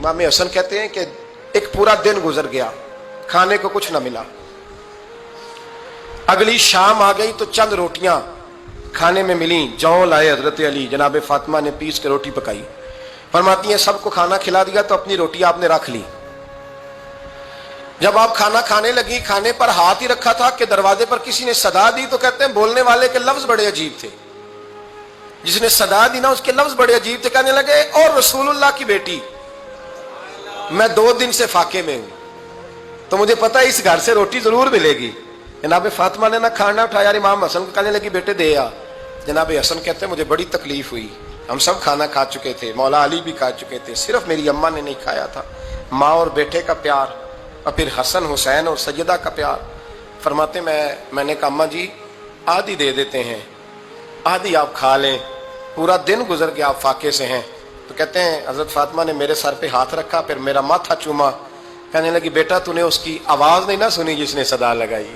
इमाम हसन कहते हैं कि एक पूरा दिन गुजर गया, खाने को कुछ ना मिला। अगली शाम आ गई तो चंद रोटियां खाने में मिली। जौ लाए हजरत अली, जनाब फातिमा ने पीस के रोटी पकाई। फरमाती हैं सबको खाना खिला दिया तो अपनी रोटी आपने रख ली। जब आप खाना खाने लगी, खाने पर हाथ ही रखा था कि दरवाजे पर किसी ने सदा दी। तो कहते हैं बोलने वाले के लफ्ज बड़े अजीब थे, जिसने सदा दी ना उसके लफ्ज बड़े अजीब थे। कहने लगे और रसूलुल्लाह की बेटी, मैं 2 दिन से फाके में हूं, तो मुझे पता है इस घर से रोटी जरूर मिलेगी। जनाब फातिमा ने ना खाना उठाया, इमाम हसन को कहने लगी बेटे दे आ। जनाब हसन कहते हैं मुझे बड़ी तकलीफ हुई, हम सब खाना खा चुके थे, मौला अली भी खा चुके थे, सिर्फ मेरी अम्मा ने नहीं खाया था। माँ और बेटे का प्यार, और फिर हसन हुसैन और सैयदा का प्यार। फरमाते मैंने कहा अम्मा जी आधी दे देते हैं, आधी आप खा लें, पूरा दिन गुजर गया आप फाके से हैं। तो कहते हैं हजरत फातिमा ने मेरे सर पे हाथ रखा, फिर मेरा माथा चूमा। कहने लगी बेटा तूने उसकी आवाज नहीं ना सुनी जिसने सदा लगाई,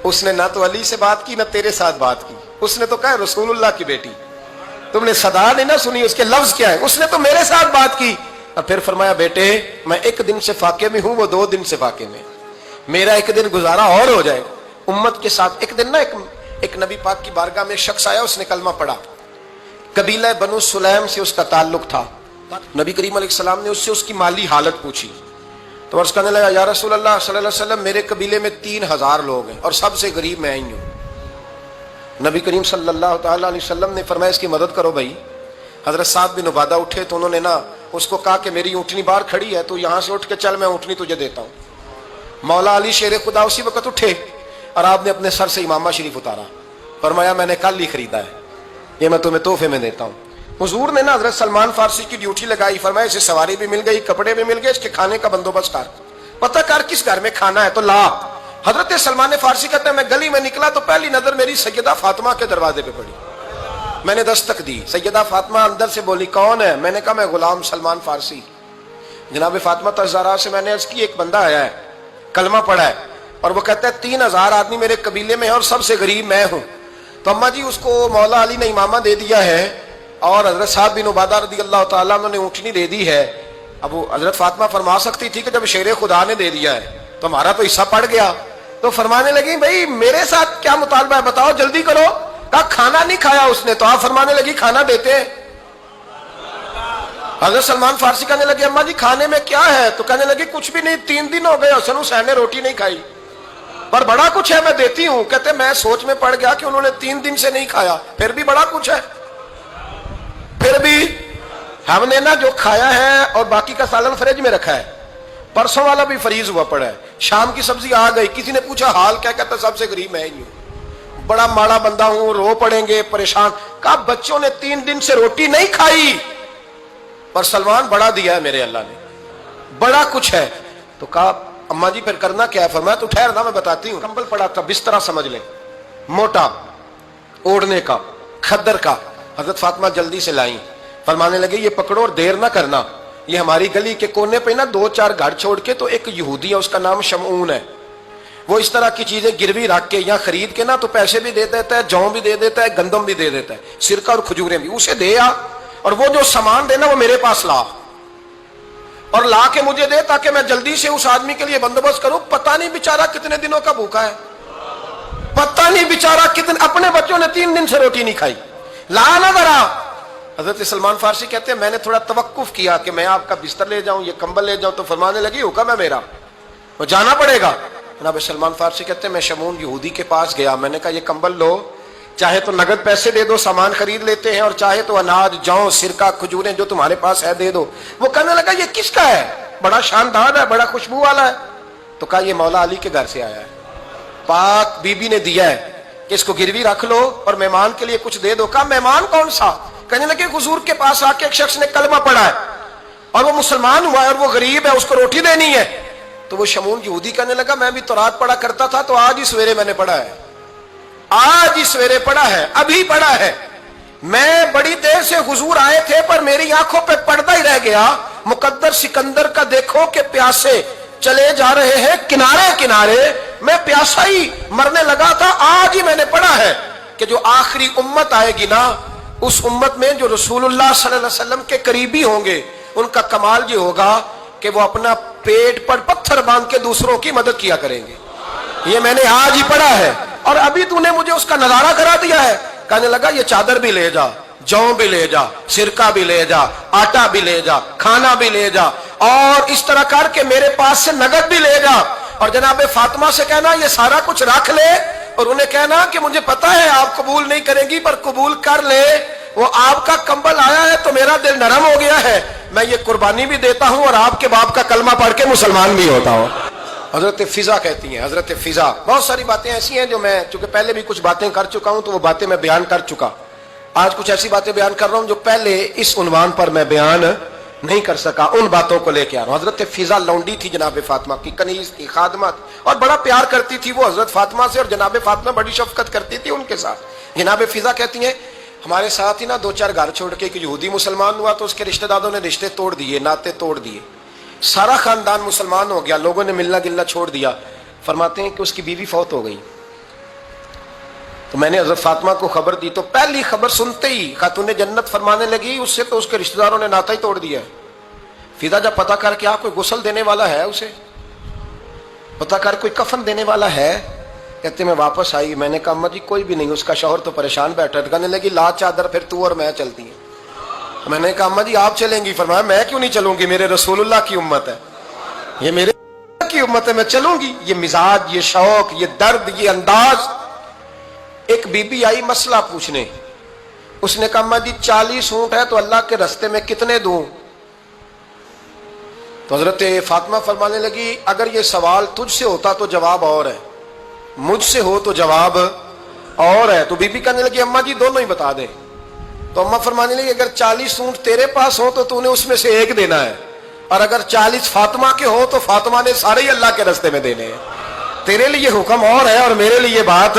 उसने ना तो अली से बात की ना तेरे साथ बात की, उसने तो कहा रसूलुल्लाह की बेटी, तुमने सदा नहीं ना सुनी, उसके लफ्ज क्या है, उसने तो मेरे साथ बात की। और फिर फरमाया बेटे मैं 1 दिन से फाके में हूं, वो 2 दिन से फाके में, मेरा 1 दिन गुजारा और हो जाएगा उम्मत के साथ। एक दिन ना एक नबी पाक की बारगाह में शख्स आया, उसने कलमा पढ़ा, कबीला बनु सुलैम से उसका ताल्लुक था। नबी करीम अलैहिस्सलाम ने उससे उसकी माली हालत पूछी, तो अर्ज करने लगा या रसूल अल्लाह सल्लल्लाहु अलैहि वसल्लम मेरे कबीले में 3000 लोग हैं और सबसे गरीब मैं ही हूं। नबी करीम सल्लल्लाहु अलैहि वसल्लम ने फरमाया इसकी मदद करो भाई। हजरत साद बिन उबादा उठे तो उन्होंने ना उसको कहा कि मेरी ऊँटनी बाहर खड़ी है, तो यहां से उठ के चल, मैं ऊँटनी तुझे देता हूं। मौला अली शेर खुदा उसी वक्त उठे और आपने अपने सर से इमामा शरीफ उतारा, फरमाया मैंने कल ही खरीदा है, ये मैं तुम्हें तोहफे में देता हूं। हुजूर ने ना हजरत सलमान फारसी की ड्यूटी लगाई, फरमाया इसे सवारी भी मिल गई, कपड़े भी मिल गए, इसके खाने का बंदोबस्त कर, पता कर किस घर में खाना है तो ला। हजरत सलमान फारसी कहते हैं मैं गली में निकला तो पहली नजर मेरी सैयदा फातिमा के दरवाजे पे पड़ी, मैंने दस्तक दी, सैयदा फातिमा अंदर से बोली कौन है? मैंने कहा मैं गुलाम सलमान फारसी। जनाब फातिमा तज़ारा से मैंने अर्ज की एक बंदा आया है, कलमा पढ़ा है, और वो कहता है 3000 आदमी मेरे कबीले में है और सबसे गरीब मैं हूं। तो अम्मा जी उसको मौला अली ने इमामा दे दिया है और हजरत साद बिन उबादा रज़ियल्लाहु ताला अन्हु ने ऊँटनी दे दी है। अब वो हजरत फातिमा फरमा सकती थी कि जब शेर खुदा ने दे दिया है तो हमारा तो हिस्सा पड़ गया। तो फरमाने लगी भाई मेरे साथ क्या मुतालबा है बताओ, जल्दी करो। कहा खाना नहीं खाया उसने, तो आप फरमाने लगी खाना देते हैं। हजरत सलमान फारसी कहने लगे अम्मा जी खाने में क्या है? तो कहने लगी कुछ भी नहीं, 3 दिन हो गए हसन हुसैन ने रोटी नहीं खाई, पर बड़ा कुछ है मैं देती हूं। कहते मैं सोच में पड़ गया कि उन्होंने 3 दिन से नहीं खाया, फिर भी बड़ा कुछ है, फिर भी हमने ना जो खाया है और बाकी का सालन फ्रिज में रखा है, परसों वाला भी फ्रीज हुआ पड़ा है, शाम की सब्जी आ गई। किसी ने पूछा हाल क्या? कहता सबसे गरीब मैं ही हूं, बड़ा माड़ा बंदा हूं, रो पड़ेंगे परेशान। कहा बच्चों ने 3 दिन से रोटी नहीं खाई, पर सलमान बड़ा दिया है मेरे अल्लाह ने, बड़ा कुछ है। तो कहा अम्मा जी फिर करना क्या है? फरमाया तो ठहर ना मैं बताती हूँ। कंबल पड़ा था, बिस्तरा समझ ले, मोटा ओढ़ने का, खद्दर का। हजरत फातिमा जल्दी से लाई, फरमाने लगे ये पकड़ो और देर ना करना, ये हमारी गली के कोने पे ना 2-4 घर छोड़ के तो एक यहूदी है, उसका नाम शमऊन है, वो इस तरह की चीजें गिरवी रख के या खरीद के ना तो पैसे भी दे देता है, जौ भी दे देता है, गंदम भी दे देता है, सिरका और खजूरें भी, उसे दे आ, और वो जो सामान देना वो मेरे पास ला, और ला के मुझे दे ताकि मैं जल्दी से उस आदमी के लिए बंदोबस्त करूं। पता नहीं बेचारा कितने दिनों का भूखा है, पता नहीं बेचारा कितने, अपने बच्चों ने 3 दिन से रोटी नहीं खाई, ला ना जरा। हजरत सलमान फारसी कहते हैं मैंने थोड़ा तवक्कुफ किया कि मैं आपका बिस्तर ले जाऊं, ये कंबल ले जाऊं, तो फरमाने लगी हुक्म है मेरा, वो जाना पड़ेगा। जनाब सलमान फारसी कहते हैं मैं शमून यहूदी के पास गया, मैंने कहा ये कंबल लो, चाहे तो नगद पैसे दे दो, सामान खरीद लेते हैं, और चाहे तो अनाज, जौ, सिरका, खजूरें जो तुम्हारे पास है दे दो। वो कहने लगा ये किसका है? बड़ा शानदार है, बड़ा खुशबू वाला है। तो कहा ये मौला अली के घर से आया है, पाक बीबी ने दिया है कि इसको गिरवी रख लो और मेहमान के लिए कुछ दे दो। कहा मेहमान कौन सा? कहने लगे हुजूर के पास आके एक शख्स ने कलमा पढ़ा है और वो मुसलमान हुआ है और वो गरीब है, उसको रोटी देनी है। तो वो शमून यहूदी कहने लगा मैं भी तो रात पढ़ा करता था, तो आज ही सवेरे मैंने पढ़ा है, आज ही सवेरे पढ़ा है, अभी पढ़ा है। मैं बड़ी देर से हुजूर आए थे पर मेरी आंखों पे पर्दा ही रह गया, मुकद्दर सिकंदर का देखो कि प्यासे चले जा रहे हैं किनारे किनारे, मैं प्यासा ही मरने लगा था, आज ही मैंने पढ़ा है कि जो आखिरी उम्मत आएगी ना, उस उम्मत में जो रसूलुल्लाह सल्लल्लाहु अलैहि वसल्लम के करीबी होंगे ان کا کمال یہ ہوگا کہ وہ اپنا پیٹ پر پتھر باندھ کے دوسروں کی مدد کیا کریں گے. یہ میں نے آج ہی پڑھا ہے اور ابھی تو نے مجھے اس کا نظارہ کرا دیا ہے. کہنے لگا یہ چادر بھی لے جا, جو بھی لے جا, سرکہ بھی لے جا, آٹا بھی لے جا, کھانا بھی لے جا, اور اس طرح کر کے میرے پاس سے نقد بھی لے جا, اور جناب فاطمہ سے کہنا یہ سارا کچھ رکھ لے, اور انہیں کہنا کہ مجھے پتا ہے آپ قبول نہیں کریں گی پر قبول کر لے, وہ آپ کا کمبل آیا ہے تو میرا دل نرم ہو گیا ہے, میں یہ قربانی بھی دیتا ہوں اور آپ کے باپ کا کلمہ پڑھ کے مسلمان بھی ہوتا ہوں. حضرت فضا کہتی ہیں, حضرت فضا. بہت ساری باتیں ایسی ہیں جو میں چونکہ پہلے بھی کچھ باتیں کر چکا ہوں تو وہ باتیں میں بیان کر چکا. آج کچھ ایسی باتیں بیان کر رہا ہوں جو پہلے اس عنوان پر میں بیان نہیں کر سکا, ان باتوں کو لے کے آ رہا ہوں. حضرت فضا لونڈی تھی جناب فاطمہ کی, کنیز تھی, خادمہ تھی, اور بڑا پیار کرتی تھی وہ حضرت فاطمہ سے, اور جناب فاطمہ بڑی شفقت کرتی تھی ان کے ساتھ. جناب فضا کہتی ہیں ہمارے ساتھ ہی نا 2-4 گھر چھوڑ کے ایک یہودی مسلمان ہوا تو اس کے رشتہ داروں نے رشتے توڑ دیے, ناطے توڑ دیے, سارا خاندان مسلمان ہو گیا, لوگوں نے ملنا گلنا چھوڑ دیا. فرماتے ہیں کہ اس کی بیوی فوت ہو گئی. تو میں نے حضرت فاطمہ کو خبر دی تو پہلی خبر سنتے ہی خاتون جنت فرمانے لگی اس سے تو اس کے رشتہ داروں نے ناتا ہی توڑ دیا ہے. فضا جب پتا کر کے کوئی غسل دینے والا ہے, اسے پتا کر کوئی کفن دینے والا ہے, کہتے میں واپس آئی. میں نے کہا اما جی کوئی بھی نہیں, اس کا شوہر تو پریشان بیٹھا ہے. کہنے لگی لا چادر پھر تو اور میں چلتی ہیں. میں نے کہا اما جی آپ چلیں گی؟ فرمایا میں کیوں نہیں چلوں گی, میرے رسول اللہ کی امت ہے, یہ میرے کی امت ہے, میں چلوں گی. یہ مزاج, یہ شوق, یہ درد, یہ انداز. ایک بی بی آئی مسئلہ پوچھنے, اس نے کہا اما جی 40 اونٹ ہے تو اللہ کے رستے میں کتنے دوں؟ تو حضرت فاطمہ فرمانے لگی اگر یہ سوال تجھ سے ہوتا تو جواب اور ہے, مجھ سے ہو تو جواب اور ہے. تو بی بی کہنے لگی اما جی دونوں ہی بتا دیں. تو اما فرمانے لگی اگر 40 اونٹ تیرے پاس ہو تو نے اس میں سے ایک دینا ہے, اور اگر 40 فاطمہ کے ہو تو فاطمہ نے سارے ہی اللہ کے رستے میں دینے ہیں. تیرے لیے حکم اور ہے اور میرے لیے بات